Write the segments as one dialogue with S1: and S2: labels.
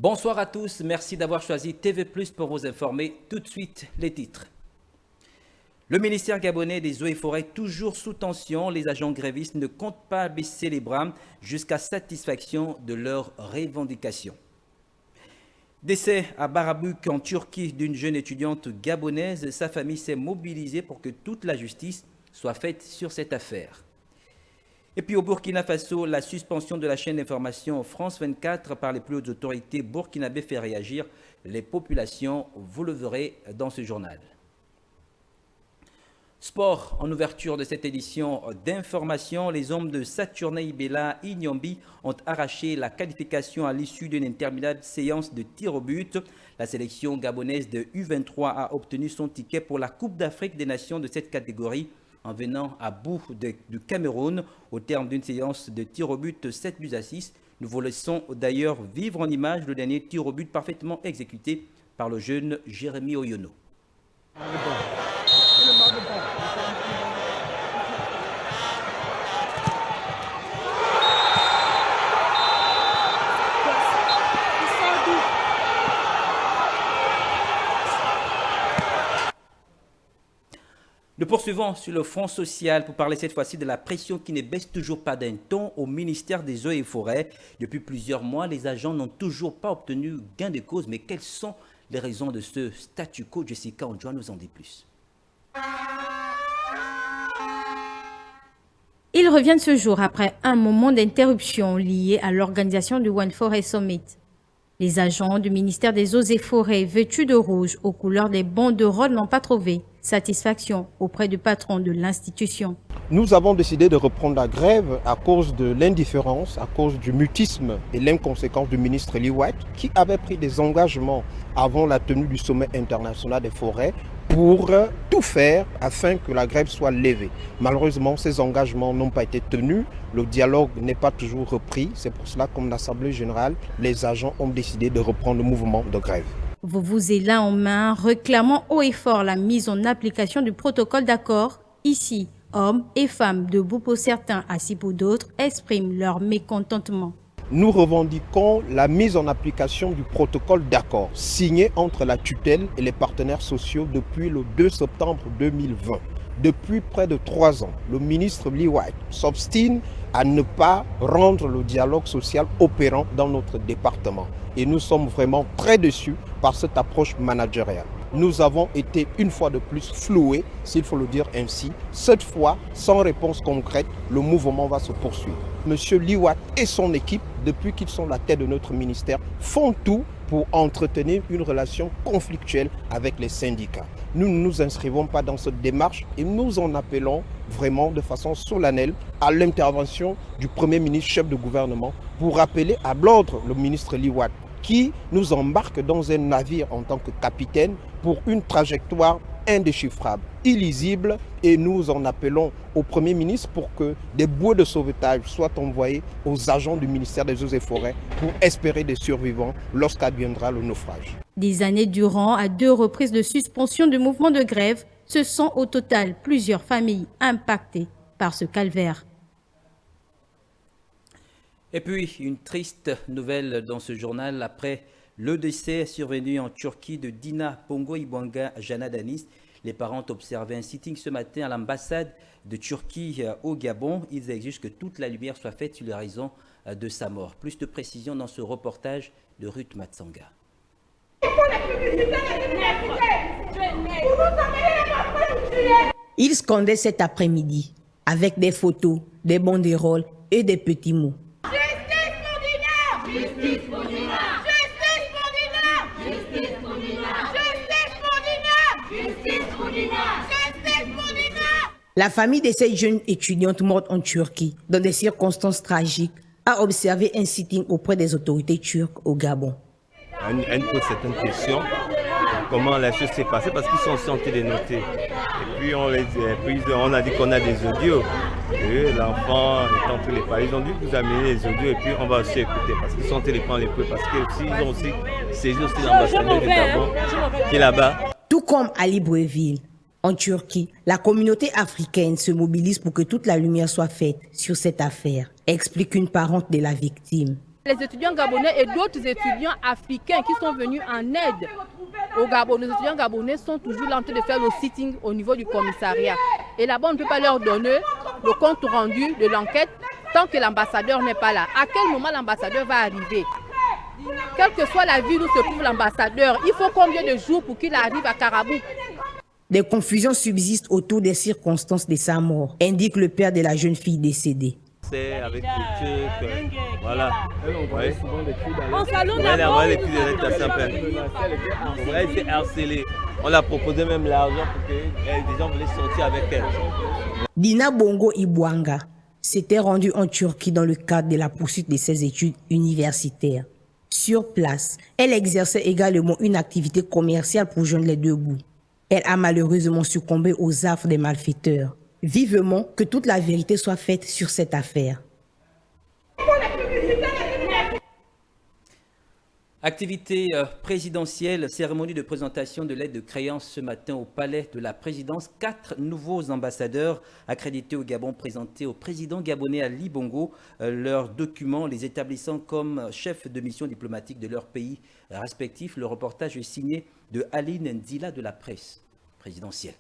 S1: Bonsoir à tous, merci d'avoir choisi TV+ pour vous informer. Tout de suite, les titres. Le ministère gabonais des Eaux et Forêts toujours sous tension. Les agents grévistes ne comptent pas baisser les bras jusqu'à satisfaction de leurs revendications. Décès à Barabouk en Turquie d'une jeune étudiante gabonaise. Sa famille s'est mobilisée pour que toute la justice soit faite sur cette affaire. Et puis au Burkina Faso, la suspension de la chaîne d'information France 24 par les plus hautes autorités burkinabées fait réagir les populations. Vous le verrez dans ce journal. Sport, en ouverture de cette édition d'information, les hommes de Saturnin Ibela Inyombi ont arraché la qualification à l'issue d'une interminable séance de tir au but. La sélection gabonaise de U23 a obtenu son ticket pour la Coupe d'Afrique des Nations de cette catégorie en venant à bout du Cameroun au terme d'une séance de tir au but 7-6. Nous vous laissons d'ailleurs vivre en image le dernier tir au but parfaitement exécuté par le jeune Jérémy Oyono. Nous poursuivons sur le front social pour parler cette fois-ci de la pression qui ne baisse toujours pas d'un ton au ministère des Eaux et Forêts. Depuis plusieurs mois, les agents n'ont toujours pas obtenu gain de cause. Mais quelles sont les raisons de ce statu quo? Jessica Ondjoa nous en dit plus.
S2: Ils reviennent ce jour après un moment d'interruption lié à l'organisation du One Forest Summit. Les agents du ministère des Eaux et Forêts vêtus de rouge aux couleurs des banderoles n'ont pas trouvé satisfaction auprès du patron de l'institution.
S3: Nous avons décidé de reprendre la grève à cause de l'indifférence, à cause du mutisme et l'inconséquence du ministre Liwat qui avait pris des engagements avant la tenue du sommet international des forêts pour tout faire afin que la grève soit levée. Malheureusement, ces engagements n'ont pas été tenus, le dialogue n'est pas toujours repris. C'est pour cela, comme l'Assemblée générale, les agents ont décidé de reprendre le mouvement de grève.
S2: Vuvuzela en main, réclamant haut et fort la mise en application du protocole d'accord. Ici, hommes et femmes, debout pour certains, assis pour d'autres, expriment leur mécontentement.
S3: Nous revendiquons la mise en application du protocole d'accord signé entre la tutelle et les partenaires sociaux depuis le 2 septembre 2020. Depuis près de 3 ans, le ministre Liwat s'obstine à ne pas rendre le dialogue social opérant dans notre département. Et nous sommes vraiment très déçus par cette approche managériale. Nous avons été une fois de plus floués, s'il faut le dire ainsi. Cette fois, sans réponse concrète, le mouvement va se poursuivre. Monsieur Liwat et son équipe, depuis qu'ils sont à la tête de notre ministère, font tout pour entretenir une relation conflictuelle avec les syndicats. Nous ne nous inscrivons pas dans cette démarche et nous en appelons vraiment de façon solennelle à l'intervention du Premier ministre, chef de gouvernement, pour rappeler à l'ordre le ministre Liwat qui nous embarque dans un navire en tant que capitaine pour une trajectoire indéchiffrable, illisible, et nous en appelons au Premier ministre pour que des bouées de sauvetage soient envoyées aux agents du ministère des Eaux et Forêts pour espérer des survivants lorsqu'adviendra le naufrage.
S2: Des années durant, à 2 reprises de suspension du mouvement de grève, ce sont au total plusieurs familles impactées par ce calvaire.
S1: Et puis, une triste nouvelle dans ce journal après le décès survenu en Turquie de Dina Pongo Ibanga Janadanis. Les parents ont observé un sitting ce matin à l'ambassade de Turquie au Gabon. Ils exigent que toute la lumière soit faite sur les raisons de sa mort. Plus de précisions dans ce reportage de Ruth Matsanga.
S4: Ils scandaient cet après-midi avec des photos, des banderoles et des petits mots. La famille de cette jeune étudiante morte en Turquie, dans des circonstances tragiques, a observé un sitting auprès des autorités turques au Gabon.
S5: Elle pose certaines questions, comment la chose s'est passée, parce qu'ils sont aussi en train de noter. Et puis on a dit qu'on a des audios. Et l'enfant étant tous les pays, ils ont dit que vous amenez les audios et puis on va aussi écouter, parce qu'ils sont en train de prendre les preuves, parce qu'ils ont aussi saisi aussi l'ambassadeur du Gabon qui est là-bas.
S4: Tout comme à Libreville, en Turquie, la communauté africaine se mobilise pour que toute la lumière soit faite sur cette affaire, explique une parente de la victime.
S6: Les étudiants gabonais et d'autres étudiants africains qui sont venus en aide au Gabon. Les étudiants gabonais sont toujours là en train de faire le sitting au niveau du commissariat. Et là-bas, on ne peut pas leur donner le compte rendu de l'enquête tant que l'ambassadeur n'est pas là. À quel moment l'ambassadeur va arriver? Quelle que soit la ville où se trouve l'ambassadeur, il faut combien de jours pour qu'il arrive à Karabou?
S4: Des confusions subsistent autour des circonstances de sa mort, indique le père de la jeune fille décédée.
S5: C'est avec les Turcs, voilà.
S7: On voyait souvent des cris d'alerte.
S6: En salon
S5: les cris d'alerte, elle était harcelée. On l'a proposé même l'argent pour que des gens voulaient sortir avec elle.
S4: Dina Bongo Ibwanga s'était rendue en Turquie dans le cadre de la poursuite de ses études universitaires. Sur place, elle exerçait également une activité commerciale pour joindre les deux bouts. Elle a malheureusement succombé aux affres des malfaiteurs. Vivement que toute la vérité soit faite sur cette affaire.
S1: Activité présidentielle, cérémonie de présentation de l'aide de créance ce matin au palais de la présidence. 4 nouveaux ambassadeurs accrédités au Gabon présentés au président gabonais Ali Bongo leurs documents, les établissant comme chefs de mission diplomatique de leur pays respectifs. Le reportage est signé de Aline Ndila de la presse présidentielle.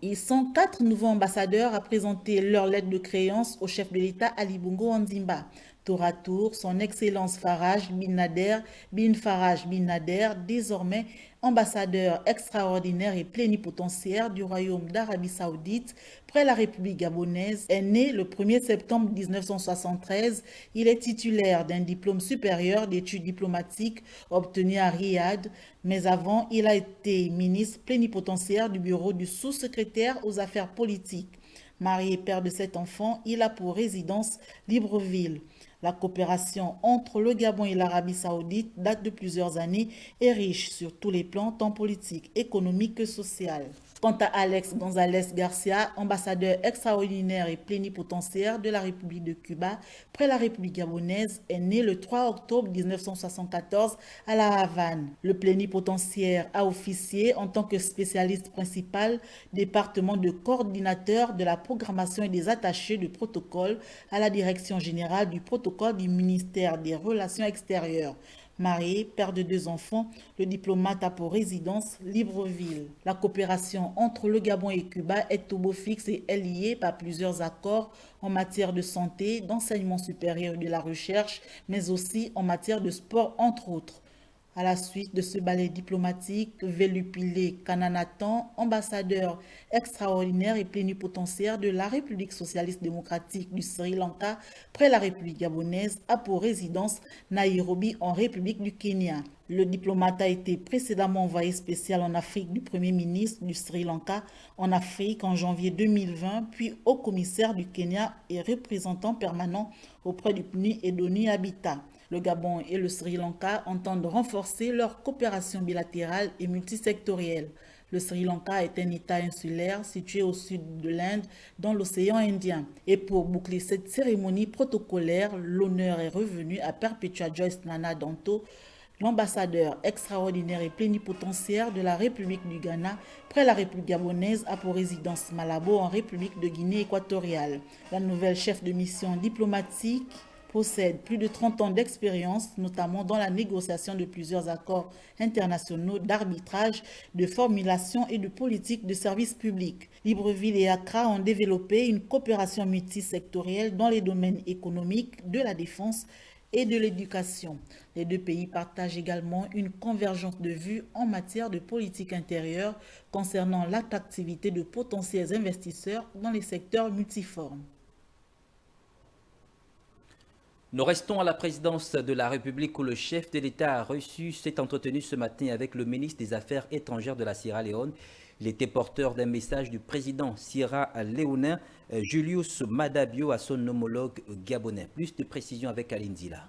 S8: Ils sont 4 nouveaux ambassadeurs à présenter leur lettre de créance au chef de l'État Ali Bongo Ondimba. Tour à tour, son Excellence Faraj bin Nader bin Faraj bin Nader, désormais ambassadeur extraordinaire et plénipotentiaire du Royaume d'Arabie Saoudite près la République gabonaise, est né le 1er septembre 1973. Il est titulaire d'un diplôme supérieur d'études diplomatiques obtenu à Riyad, mais avant, il a été ministre plénipotentiaire du bureau du sous-secrétaire aux affaires politiques. Marié et père de 7 enfants, il a pour résidence Libreville. La coopération entre le Gabon et l'Arabie Saoudite date de plusieurs années et riche sur tous les plans, tant politiques, économiques que sociaux. Quant à Alex González Garcia, ambassadeur extraordinaire et plénipotentiaire de la République de Cuba près la République gabonaise, est né le 3 octobre 1974 à La Havane. Le plénipotentiaire a officié en tant que spécialiste principal, département de coordinateur de la programmation et des attachés de protocole à la direction générale du protocole du ministère des Relations extérieures. Marié, père de 2 enfants, le diplomate a pour résidence Libreville. La coopération entre le Gabon et Cuba est au beau fixe et est liée par plusieurs accords en matière de santé, d'enseignement supérieur et de la recherche, mais aussi en matière de sport, entre autres. À la suite de ce ballet diplomatique, Velupile Kananathan, ambassadeur extraordinaire et plénipotentiaire de la République socialiste démocratique du Sri Lanka près la République gabonaise, a pour résidence Nairobi en République du Kenya. Le diplomate a été précédemment envoyé spécial en Afrique du Premier ministre du Sri Lanka en Afrique en janvier 2020, puis haut commissaire du Kenya et représentant permanent auprès du PNUD et d'ONU Habitat. Le Gabon et le Sri Lanka entendent renforcer leur coopération bilatérale et multisectorielle. Le Sri Lanka est un État insulaire situé au sud de l'Inde, dans l'océan Indien. Et pour boucler cette cérémonie protocolaire, l'honneur est revenu à Perpetua Joyce Nana Danto, l'ambassadeur extraordinaire et plénipotentiaire de la République du Ghana près la République gabonaise, a pour résidence Malabo en République de Guinée équatoriale. La nouvelle chef de mission diplomatique possède plus de 30 ans d'expérience, notamment dans la négociation de plusieurs accords internationaux d'arbitrage, de formulation et de politique de services publics. Libreville et Accra ont développé une coopération multisectorielle dans les domaines économiques, de la défense et de l'éducation. Les 2 pays partagent également une convergence de vues en matière de politique intérieure concernant l'attractivité de potentiels investisseurs dans les secteurs multiformes.
S1: Nous restons à la présidence de la République où le chef de l'État s'est entretenu ce matin avec le ministre des Affaires étrangères de la Sierra Leone. Il était porteur d'un message du président sierra-léonais Julius Maada Bio à son homologue gabonais. Plus de précisions avec Aline Ndila.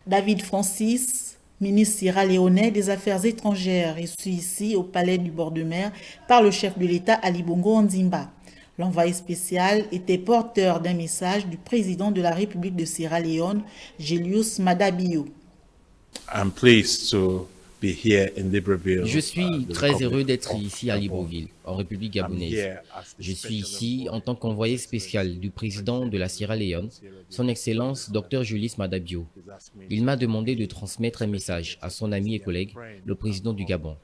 S8: David Francis, ministre sierra-léonais des Affaires étrangères, reçu ici au palais du bord de mer par le chef de l'État Ali Bongo Ondimba. L'envoyé spécial était porteur d'un message du président de la République de Sierra Leone, Julius Maada Bio.
S9: I'm pleased to Je suis très heureux d'être ici à Libreville, en République gabonaise. Je suis ici en tant qu'envoyé spécial du président de la Sierra Leone, son Excellence Dr Julius Maada Bio. Il m'a demandé de transmettre un message à son ami et collègue, le président du Gabon.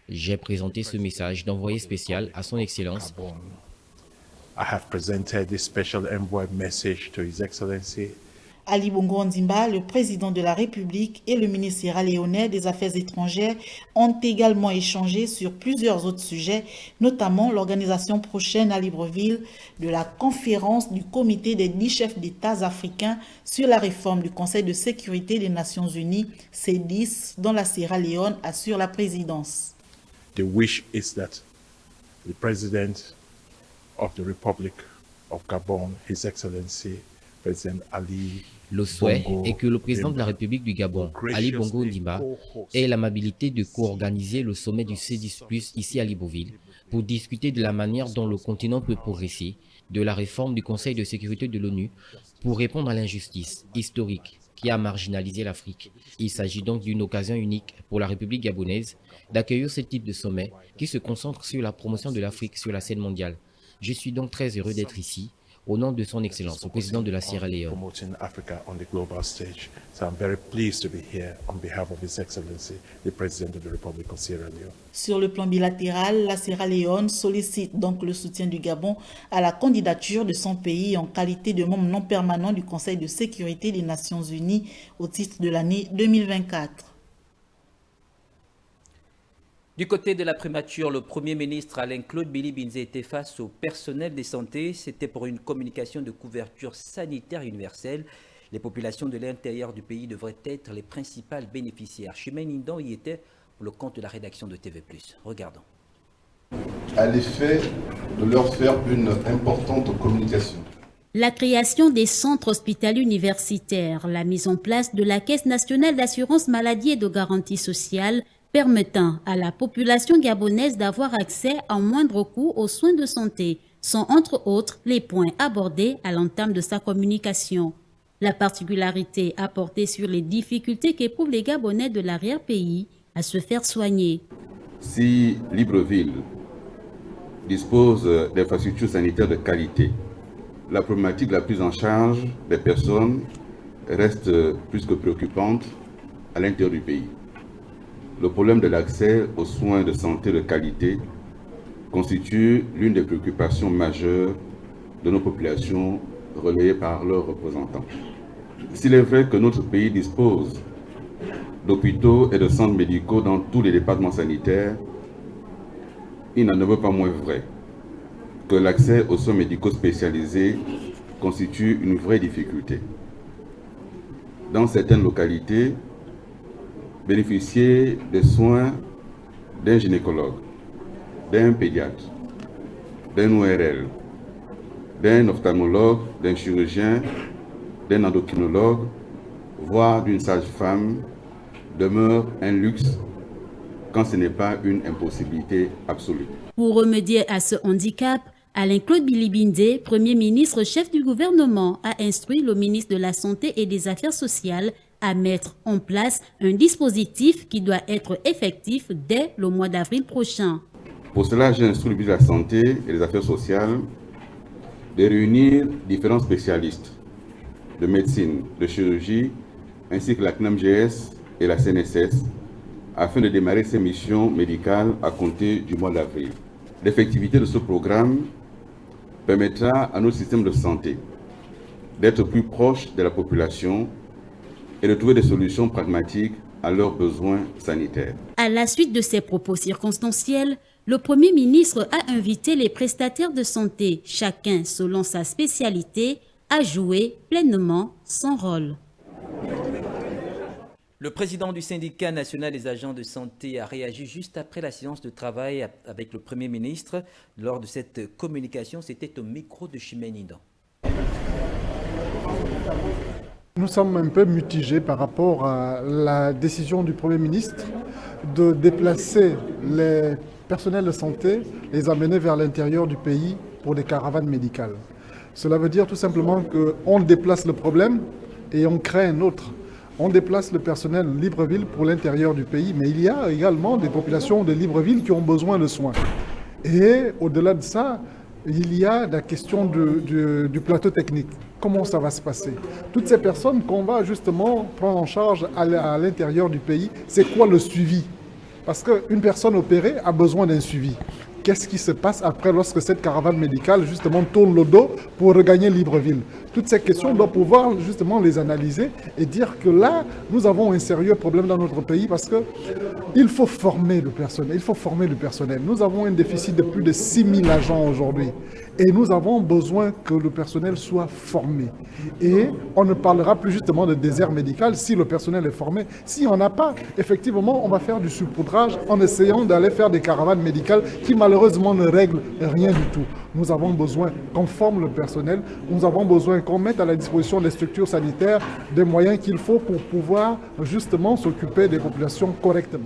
S9: J'ai présenté ce message d'envoyé spécial à son Excellence.
S8: Ali Bongo Ondimba, le président de la République et le ministre sierra-léonais des Affaires étrangères ont également échangé sur plusieurs autres sujets, notamment l'organisation prochaine à Libreville de la conférence du comité des 10 chefs d'État africains sur la réforme du Conseil de sécurité des Nations Unies, C10, dont la Sierra Leone assure la présidence.
S10: The wish is that the President of the Republic of Gabon, His Excellency President Ali
S9: Le souhait est que le président de la République du Gabon, Ali Bongo Ondimba, ait l'amabilité de co-organiser le sommet du C10+ ici à Libreville pour discuter de la manière dont le continent peut progresser, de la réforme du Conseil de sécurité de l'ONU pour répondre à l'injustice historique qui a marginalisé l'Afrique. Il s'agit donc d'une occasion unique pour la République gabonaise d'accueillir ce type de sommet qui se concentre sur la promotion de l'Afrique sur la scène mondiale. Je suis donc très heureux d'être ici, au nom de son Excellence, le président de la Sierra Leone.
S8: Sur le plan bilatéral, la Sierra Leone sollicite donc le soutien du Gabon à la candidature de son pays en qualité de membre non permanent du Conseil de sécurité des Nations Unies au titre de l'année 2024.
S1: Du côté de la primature, le Premier ministre Alain-Claude Billy-Binze était face au personnel de santé. C'était pour une communication de couverture sanitaire universelle. Les populations de l'intérieur du pays devraient être les principales bénéficiaires. Chimène Indon y était pour le compte de la rédaction de TV+. Regardons.
S11: À l'effet de leur faire une importante communication.
S12: La création des centres hospitaliers universitaires, la mise en place de la Caisse nationale d'assurance maladie et de garantie sociale, permettant à la population gabonaise d'avoir accès à moindre coût aux soins de santé, sont entre autres les points abordés à l'entame de sa communication. La particularité a porté sur les difficultés qu'éprouvent les Gabonais de l'arrière-pays à se faire soigner.
S13: Si Libreville dispose d'infrastructures sanitaires de qualité, la problématique de la prise en charge des personnes reste plus que préoccupante à l'intérieur du pays. Le problème de l'accès aux soins de santé de qualité constitue l'une des préoccupations majeures de nos populations relayées par leurs représentants. S'il est vrai que notre pays dispose d'hôpitaux et de centres médicaux dans tous les départements sanitaires, il n'en est pas moins vrai que l'accès aux soins médicaux spécialisés constitue une vraie difficulté. Dans certaines localités, bénéficier des soins d'un gynécologue, d'un pédiatre, d'un ORL, d'un ophtalmologue, d'un chirurgien, d'un endocrinologue, voire d'une sage-femme, demeure un luxe quand ce n'est pas une impossibilité absolue.
S12: Pour remédier à ce handicap, Alain-Claude Billy-Binze, Premier ministre chef du gouvernement, a instruit le ministre de la Santé et des Affaires sociales à mettre en place un dispositif qui doit être effectif dès le mois d'avril prochain.
S13: Pour cela, j'ai instruit le ministre de la Santé et des Affaires sociales de réunir différents spécialistes de médecine, de chirurgie, ainsi que la CNAMGS et la CNSS, afin de démarrer ces missions médicales à compter du mois d'avril. L'effectivité de ce programme permettra à notre système de santé d'être plus proche de la population et de trouver des solutions pragmatiques à leurs besoins sanitaires.
S12: À la suite de ces propos circonstanciels, le Premier ministre a invité les prestataires de santé, chacun selon sa spécialité, à jouer pleinement son rôle.
S1: Le président du syndicat national des agents de santé a réagi juste après la séance de travail avec le Premier ministre. Lors de cette communication, c'était au micro de Chimène Indon.
S14: Nous sommes un peu mitigés par rapport à la décision du Premier ministre de déplacer les personnels de santé, les amener vers l'intérieur du pays pour des caravanes médicales. Cela veut dire tout simplement qu'on déplace le problème et on crée un autre. On déplace le personnel de Libreville pour l'intérieur du pays, mais il y a également des populations de Libreville qui ont besoin de soins. Et au-delà de ça, il y a la question du plateau technique. Comment ça va se passer? Toutes ces personnes qu'on va justement prendre en charge à l'intérieur du pays, c'est quoi le suivi? Parce qu'une personne opérée a besoin d'un suivi. Qu'est-ce qui se passe après lorsque cette caravane médicale justement tourne le dos pour regagner Libreville? Toutes ces questions, on doit pouvoir justement les analyser et dire que là, nous avons un sérieux problème dans notre pays parce qu'il faut former le personnel. Il faut former le personnel. Nous avons un déficit de plus de 6 000 agents aujourd'hui et nous avons besoin que le personnel soit formé. Et on ne parlera plus justement de désert médical si le personnel est formé. Si on n'a pas, effectivement, on va faire du saupoudrage en essayant d'aller faire des caravanes médicales qui malheureusement ne règlent rien du tout. Nous avons besoin qu'on forme le personnel, nous avons besoin qu'on mette à la disposition des structures sanitaires des moyens qu'il faut pour pouvoir justement s'occuper des populations correctement.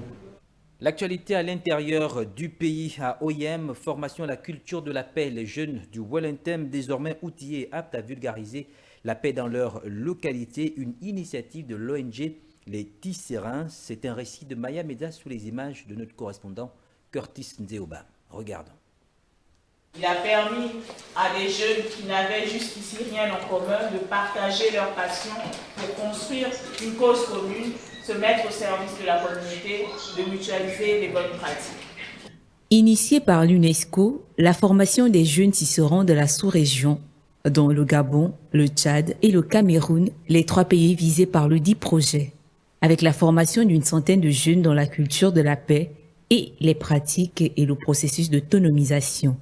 S1: L'actualité à l'intérieur du pays à OIM, formation à la culture de la paix. Les jeunes du Wellington désormais outillés et aptes à vulgariser la paix dans leur localité. Une initiative de l'ONG Les Tisserands. C'est un récit de Maya Meda sous les images de notre correspondant Curtis Nzeoba. Regardons.
S15: Il a permis à des jeunes qui n'avaient jusqu'ici rien en commun de partager leur passion pour construire une cause commune, se mettre au service de la communauté, de mutualiser les bonnes pratiques.
S16: Initiée par l'UNESCO, la formation des jeunes tisserands de la sous-région, dont le Gabon, le Tchad et le Cameroun, les 3 pays visés par le dit projet, avec la formation d'une centaine de jeunes dans la culture de la paix et les pratiques et le processus d'autonomisation.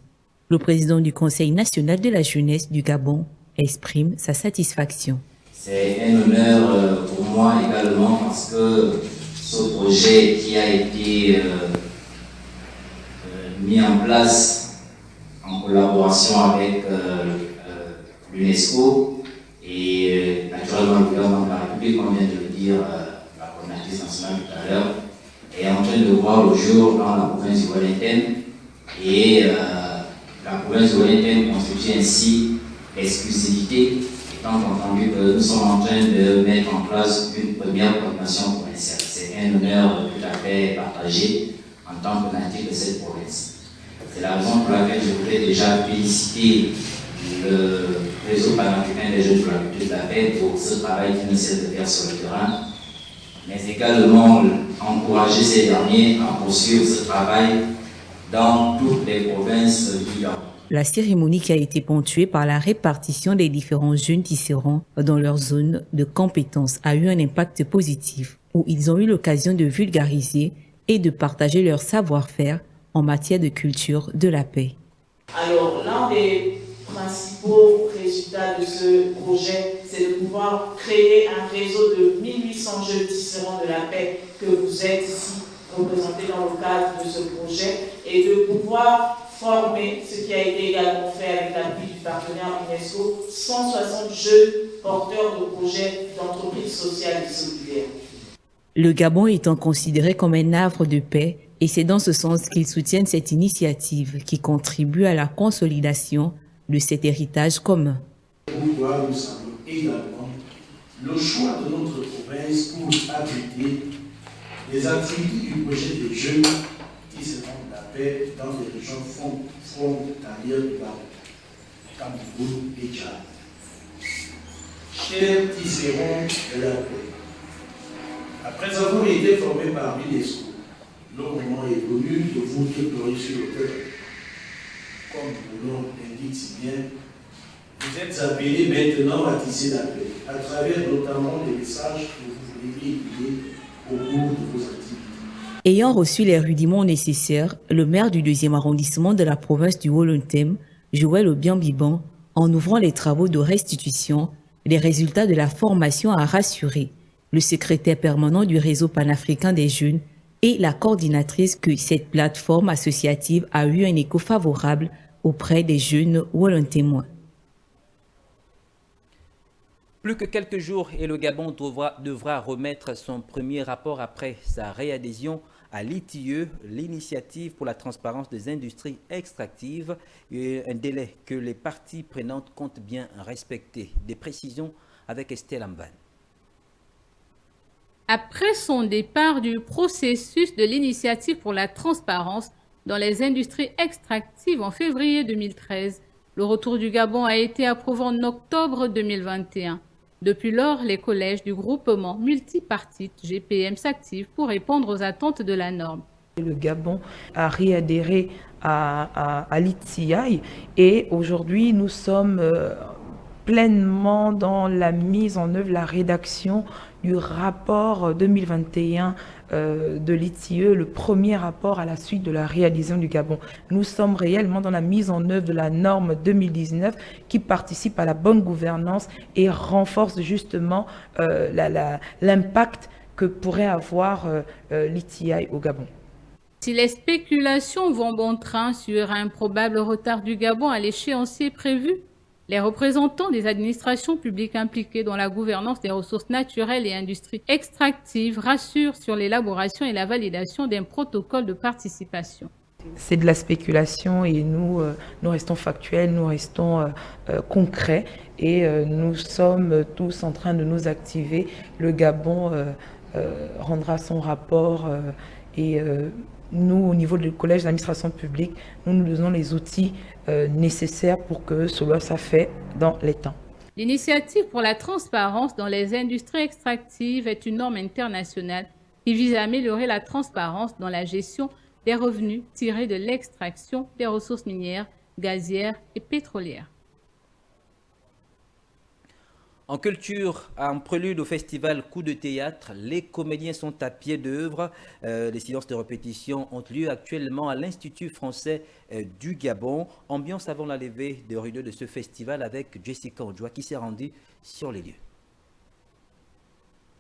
S16: Le président du Conseil national de la jeunesse du Gabon exprime sa satisfaction.
S17: C'est un honneur pour moi également parce que ce projet qui a été mis en place en collaboration avec l'UNESCO et naturellement le gouvernement de la République, comme vient de le dire la coordinatrice nationale tout à l'heure, est en train de voir le jour dans la province du Wellington et la province de Wellington constitue ainsi l'exclusivité, étant entendu que nous sommes en train de mettre en place une première coordination provinciale. C'est un honneur tout à fait partagé en tant que natif de cette province. C'est la raison pour laquelle je voudrais déjà féliciter le réseau panafricain des jeunes pour la culture de la paix pour ce travail qu'ils ne cessent de faire sur le terrain, mais également encourager ces derniers à poursuivre ce travail dans toutes les provinces du Gabon.
S16: La cérémonie qui a été ponctuée par la répartition des différents jeunes tisserands dans leur zone de compétences a eu un impact positif, où ils ont eu l'occasion de vulgariser et de partager leur savoir-faire en matière de culture de la paix.
S15: Alors, l'un des principaux résultats de ce projet, c'est de pouvoir créer un réseau de 1800 jeunes tisserands de la paix que vous êtes ici représentés dans le cadre de ce projet et de pouvoir former, ce qui a été également fait avec l'appui du partenaire UNESCO, 160 jeunes porteurs de projets d'entreprises sociales et solidaires.
S16: Le Gabon étant considéré comme un havre de paix, et c'est dans ce sens qu'ils soutiennent cette initiative qui contribue à la consolidation de cet héritage commun.
S18: Pourquoi nous savons également le choix de notre province pour abriter les activités du projet des jeunes qui seront de la paix dans les régions frontalières du Gabon, Cameroun et Tchad. Chers tisserands de la paix, après avoir été formés par l'UNESCO, le moment est venu de vous déployer sur le terrain. Comme le nom l'indique si bien, vous êtes appelés maintenant à tisser la paix, à travers notamment les messages que vous voulez véhiculer au cours de vos activités.
S16: Ayant reçu les rudiments nécessaires, le maire du 2e arrondissement de la province du Wellington, Joël Obiang-Biban, en ouvrant les travaux de restitution, les résultats de la formation a rassuré le secrétaire permanent du réseau panafricain des jeunes et la coordinatrice que cette plateforme associative a eu un écho favorable auprès des jeunes Wellingtonois.
S1: Plus que quelques jours et le Gabon devra remettre son premier rapport après sa réadhésion à l'ITIE, l'initiative pour la transparence des industries extractives, un délai que les parties prenantes comptent bien respecter. Des précisions avec Estelle Amban.
S19: Après son départ du processus de l'initiative pour la transparence dans les industries extractives en février 2013, le retour du Gabon a été approuvé en octobre 2021. Depuis lors, les collèges du groupement multipartite GPM s'activent pour répondre aux attentes de la norme.
S20: Le Gabon a réadhéré à l'ITI et aujourd'hui nous sommes pleinement dans la mise en œuvre, la rédaction du rapport 2021 de l'ITIE, le premier rapport à la suite de la réalisation du Gabon. Nous sommes réellement dans la mise en œuvre de la norme 2019 qui participe à la bonne gouvernance et renforce justement l'impact que pourrait avoir l'ITI au Gabon.
S19: Si les spéculations vont bon train sur un probable retard du Gabon à l'échéancier prévu, les représentants des administrations publiques impliquées dans la gouvernance des ressources naturelles et industries extractives rassurent sur l'élaboration et la validation d'un protocole de participation.
S20: C'est de la spéculation et nous restons factuels, nous restons concrets et nous sommes tous en train de nous activer. Le Gabon rendra son rapport et nous, au niveau du collège d'administration publique, nous donnons les outils nécessaires pour que cela soit fait dans les temps.
S19: L'initiative pour la transparence dans les industries extractives est une norme internationale qui vise à améliorer la transparence dans la gestion des revenus tirés de l'extraction des ressources minières, gazières et pétrolières.
S1: En culture, en prélude au festival Coup de théâtre, les comédiens sont à pied d'œuvre. Les séances de répétition ont lieu actuellement à l'Institut français du Gabon. Ambiance avant la levée de rideaux de ce festival avec Jessica Odjoa qui s'est rendue sur les lieux.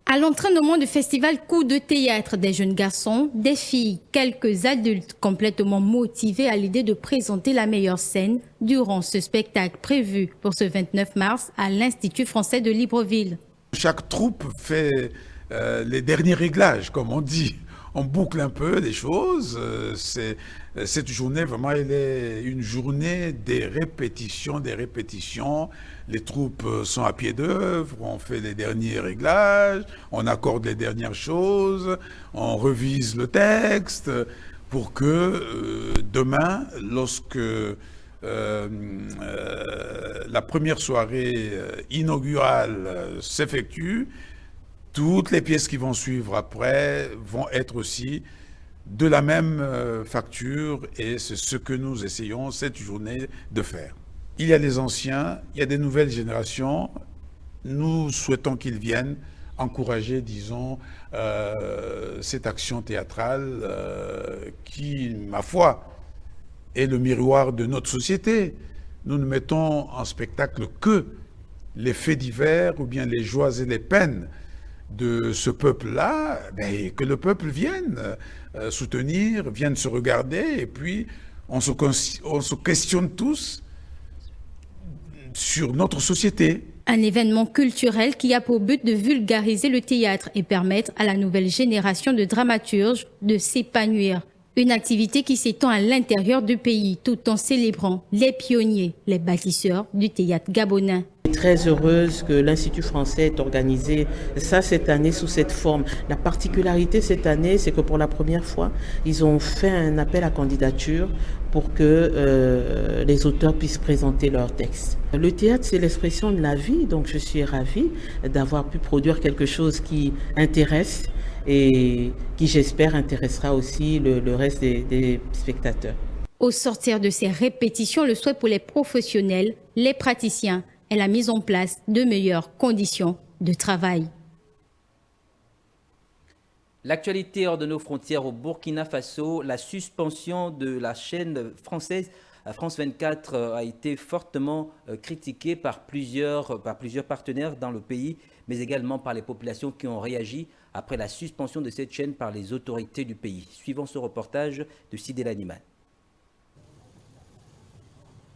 S2: À l'entraînement du festival Coup de théâtre, des jeunes garçons, des filles, quelques adultes complètement motivés à l'idée de présenter la meilleure scène durant ce spectacle prévu pour ce 29 mars à l'Institut français de Libreville.
S21: Chaque troupe fait les derniers réglages, comme on dit. On boucle un peu les choses. Cette journée, vraiment, elle est une journée des répétitions. Les troupes sont à pied d'œuvre, on fait les derniers réglages, on accorde les dernières choses, on revise le texte pour que demain, lorsque la première soirée inaugurale s'effectue, toutes les pièces qui vont suivre après vont être aussi de la même facture et c'est ce que nous essayons cette journée de faire. Il y a des anciens, il y a des nouvelles générations. Nous souhaitons qu'ils viennent encourager, disons, cette action théâtrale qui, ma foi, est le miroir de notre société. Nous ne mettons en spectacle que les faits divers ou bien les joies et les peines de ce peuple-là, que le peuple vienne soutenir, vienne se regarder, et puis on se questionne tous sur notre société.
S2: Un événement culturel qui a pour but de vulgariser le théâtre et permettre à la nouvelle génération de dramaturges de s'épanouir. Une activité qui s'étend à l'intérieur du pays tout en célébrant les pionniers, les bâtisseurs du théâtre gabonais.
S22: Très heureuse que l'Institut français ait organisé ça cette année sous cette forme. La particularité cette année, c'est que pour la première fois, ils ont fait un appel à candidature pour que les auteurs puissent présenter leurs textes. Le théâtre, c'est l'expression de la vie, donc je suis ravie d'avoir pu produire quelque chose qui intéresse et qui, j'espère, intéressera aussi le reste des spectateurs.
S2: Au sortir de ces répétitions, le souhait pour les professionnels, les praticiens, est la mise en place de meilleures conditions de travail.
S1: L'actualité hors de nos frontières au Burkina Faso, la suspension de la chaîne française France 24 a été fortement critiquée par plusieurs partenaires dans le pays, mais également par les populations qui ont réagi après la suspension de cette chaîne par les autorités du pays. Suivant ce reportage de Sidel Animal.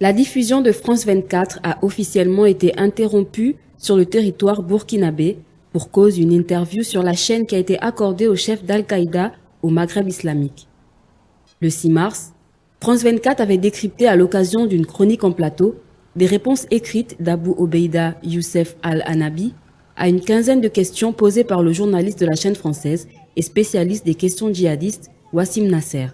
S23: La diffusion de France 24 a officiellement été interrompue sur le territoire burkinabé pour cause d'une interview sur la chaîne qui a été accordée au chef d'Al-Qaïda au Maghreb islamique. Le 6 mars, France 24 avait décrypté à l'occasion d'une chronique en plateau des réponses écrites d'Abou Obeida Youssef Al-Hanabi à une quinzaine de questions posées par le journaliste de la chaîne française et spécialiste des questions djihadistes, Wassim Nasser.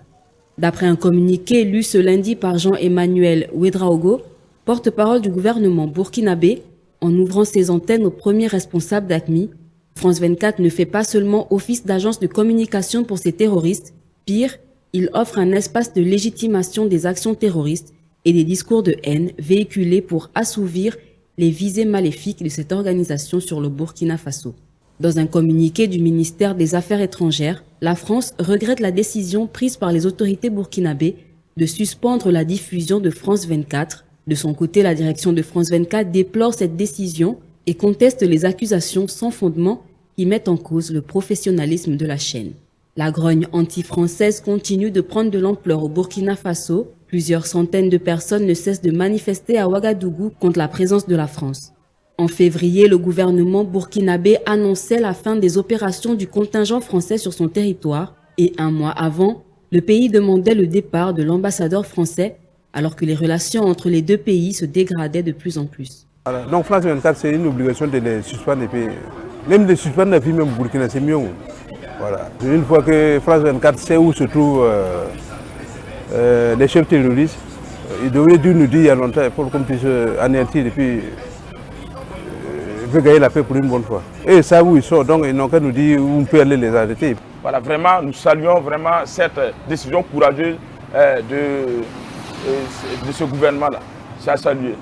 S23: D'après un communiqué lu ce lundi par Jean-Emmanuel Ouedraogo, porte-parole du gouvernement burkinabé, en ouvrant ses antennes aux premiers responsables d'AQMI, France 24 ne fait pas seulement office d'agence de communication pour ces terroristes, pire, il offre un espace de légitimation des actions terroristes et des discours de haine véhiculés pour assouvir les visées maléfiques de cette organisation sur le Burkina Faso. Dans un communiqué du ministère des Affaires étrangères, la France regrette la décision prise par les autorités burkinabées de suspendre la diffusion de France 24. De son côté, la direction de France 24 déplore cette décision et conteste les accusations sans fondement qui mettent en cause le professionnalisme de la chaîne. La grogne anti-française continue de prendre de l'ampleur au Burkina Faso. Plusieurs centaines de personnes ne cessent de manifester à Ouagadougou contre la présence de la France. En février, le gouvernement burkinabé annonçait la fin des opérations du contingent français sur son territoire et un mois avant, le pays demandait le départ de l'ambassadeur français alors que les relations entre les deux pays se dégradaient de plus en plus.
S3: Voilà. Donc France 24, c'est une obligation de les suspendre et puis même de suspendre la vie même Burkina, c'est mieux. Voilà. Une fois que France 24 sait où se trouvent les chefs terroristes, ils devraient dû nous dire il y a longtemps pour qu'on puisse anéantir et puis gagner la paix pour une bonne fois. Et ça où ils sont, donc ils n'ont qu'à nous dire où on peut aller les arrêter.
S6: Voilà, vraiment, nous saluons vraiment cette décision courageuse de ce gouvernement-là. C'est à saluer.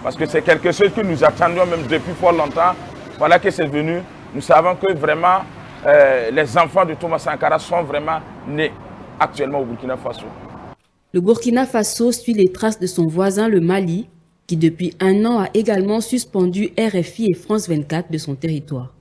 S6: Parce que c'est quelque chose que nous attendions même depuis fort longtemps. Voilà que c'est venu. Nous savons que vraiment les enfants de Thomas Sankara sont vraiment nés actuellement au Burkina Faso.
S23: Le Burkina Faso suit les traces de son voisin le Mali, qui depuis un an a également suspendu RFI et France 24 de son territoire.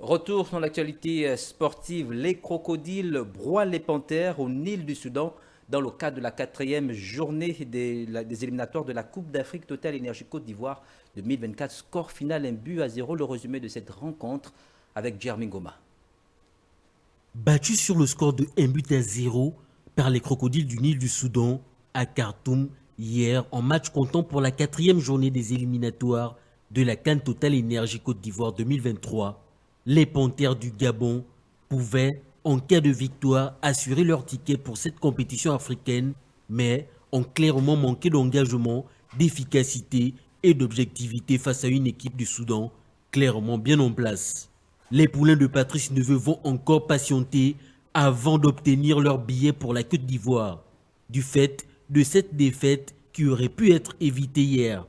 S1: Retour sur l'actualité sportive. Les crocodiles broient les panthères au Nil du Soudan dans le cadre de la 4e journée des éliminatoires de la Coupe d'Afrique Total Énergie Côte d'Ivoire 2024. Score final 1-0. Le résumé de cette rencontre avec Jeremy Goma.
S7: Battu sur le score de 1-0 par les crocodiles du Nil du Soudan à Khartoum hier en match comptant pour la 4e journée des éliminatoires de la CAN Total Énergie Côte d'Ivoire 2023, les Panthères du Gabon pouvaient, en cas de victoire, assurer leur ticket pour cette compétition africaine, mais ont clairement manqué d'engagement, d'efficacité et d'objectivité face à une équipe du Soudan clairement bien en place. Les poulains de Patrice Neveu vont encore patienter avant d'obtenir leur billet pour la Côte d'Ivoire, du fait de cette défaite qui aurait pu être évitée hier.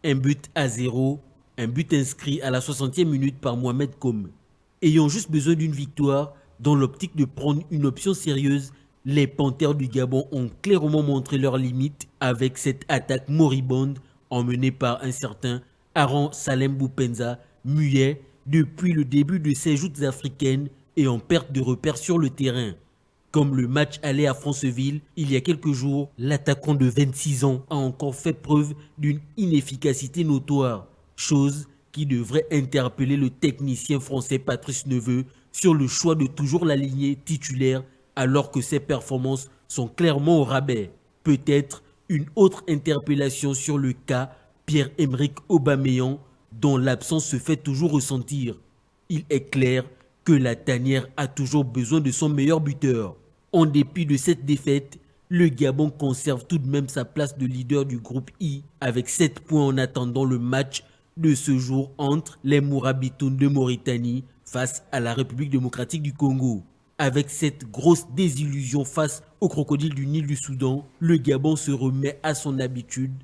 S7: 1-0, un but inscrit à la 60e minute par Mohamed Koum. Ayant juste besoin d'une victoire, dans l'optique de prendre une option sérieuse, les Panthères du Gabon ont clairement montré leurs limites avec cette attaque moribonde emmenée par un certain Aaron Salem Boupenza, muet depuis le début de ses joutes africaines et en perte de repères sur le terrain. Comme le match allait à Franceville, il y a quelques jours, l'attaquant de 26 ans a encore fait preuve d'une inefficacité notoire, chose qui devrait interpeller le technicien français Patrice Neveu sur le choix de toujours l'aligner titulaire alors que ses performances sont clairement au rabais. Peut-être une autre interpellation sur le cas Pierre-Emerick Aubameyang dont l'absence se fait toujours ressentir. Il est clair que la tanière a toujours besoin de son meilleur buteur. En dépit de cette défaite, le Gabon conserve tout de même sa place de leader du groupe I avec 7 points en attendant le match de ce jour entre les Mourabitoun de Mauritanie face à la République démocratique du Congo. Avec cette grosse désillusion face aux crocodiles du Nil du Soudan, le Gabon se remet à son habitude,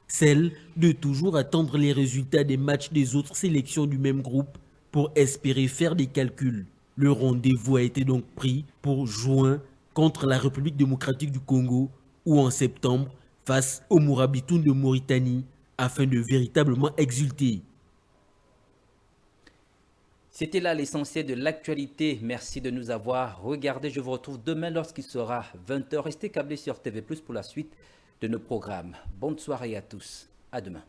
S7: celle de toujours attendre les résultats des matchs des autres sélections du même groupe pour espérer faire des calculs. Le rendez-vous a été donc pris pour juin contre la République démocratique du Congo ou en septembre face aux Mourabitoun de Mauritanie afin de véritablement exulter.
S1: C'était là l'essentiel de l'actualité. Merci de nous avoir regardés. Je vous retrouve demain lorsqu'il sera 20h. Restez câblés sur TV+ pour la suite de nos programmes. Bonne soirée à tous. À demain.